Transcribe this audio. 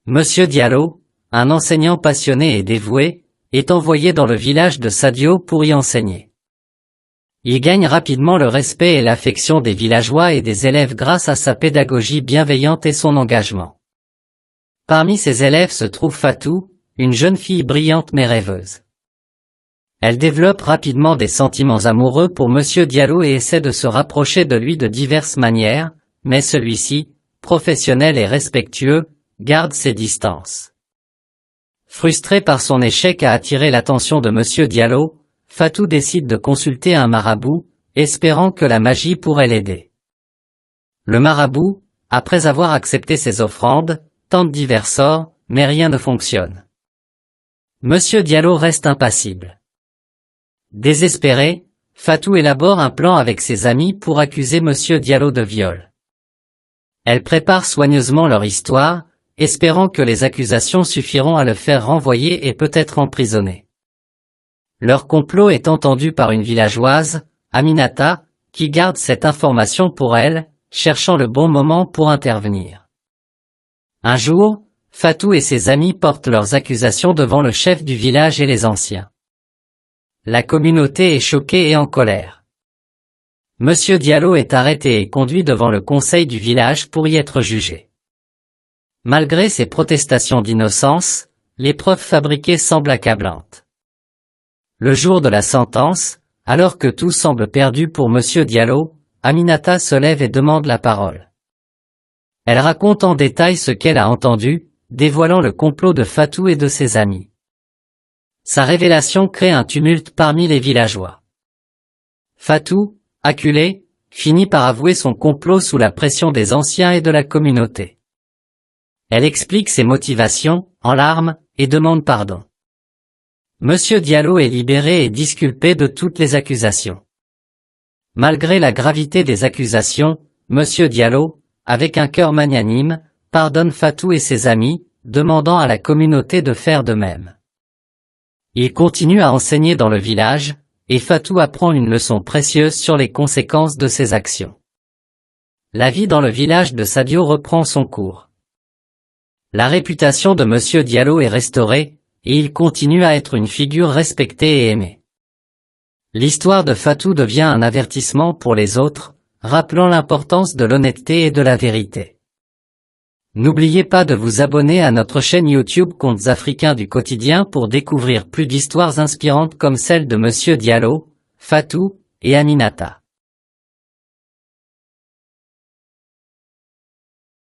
Monsieur Diallo, un enseignant passionné et dévoué, est envoyé dans le village de Sadio pour y enseigner. Il gagne rapidement le respect et l'affection des villageois et des élèves grâce à sa pédagogie bienveillante et son engagement. Parmi ses élèves se trouve Fatou, une jeune fille brillante mais rêveuse. Elle développe rapidement des sentiments amoureux pour Monsieur Diallo et essaie de se rapprocher de lui de diverses manières, mais celui-ci, professionnel et respectueux, garde ses distances. Frustré par son échec à attirer l'attention de Monsieur Diallo, Fatou décide de consulter un marabout, espérant que la magie pourrait l'aider. Le marabout, après avoir accepté ses offrandes, tente divers sorts, mais rien ne fonctionne. Monsieur Diallo reste impassible. Désespéré, Fatou élabore un plan avec ses amis pour accuser Monsieur Diallo de viol. Elle prépare soigneusement leur histoire, espérant que les accusations suffiront à le faire renvoyer et peut-être emprisonner. Leur complot est entendu par une villageoise, Aminata, qui garde cette information pour elle, cherchant le bon moment pour intervenir. Un jour, Fatou et ses amis portent leurs accusations devant le chef du village et les anciens. La communauté est choquée et en colère. Monsieur Diallo est arrêté et conduit devant le conseil du village pour y être jugé. Malgré ses protestations d'innocence, les preuves fabriquées semblent accablantes. Le jour de la sentence, alors que tout semble perdu pour Monsieur Diallo, Aminata se lève et demande la parole. Elle raconte en détail ce qu'elle a entendu, dévoilant le complot de Fatou et de ses amis. Sa révélation crée un tumulte parmi les villageois. Fatou, acculé, finit par avouer son complot sous la pression des anciens et de la communauté. Elle explique ses motivations, en larmes, et demande pardon. Monsieur Diallo est libéré et disculpé de toutes les accusations. Malgré la gravité des accusations, Monsieur Diallo, avec un cœur magnanime, pardonne Fatou et ses amis, demandant à la communauté de faire de même. Il continue à enseigner dans le village, et Fatou apprend une leçon précieuse sur les conséquences de ses actions. La vie dans le village de Sadio reprend son cours. La réputation de Monsieur Diallo est restaurée, et il continue à être une figure respectée et aimée. L'histoire de Fatou devient un avertissement pour les autres, rappelant l'importance de l'honnêteté et de la vérité. N'oubliez pas de vous abonner à notre chaîne YouTube Contes africains du quotidien pour découvrir plus d'histoires inspirantes comme celle de Monsieur Diallo, Fatou et Aminata.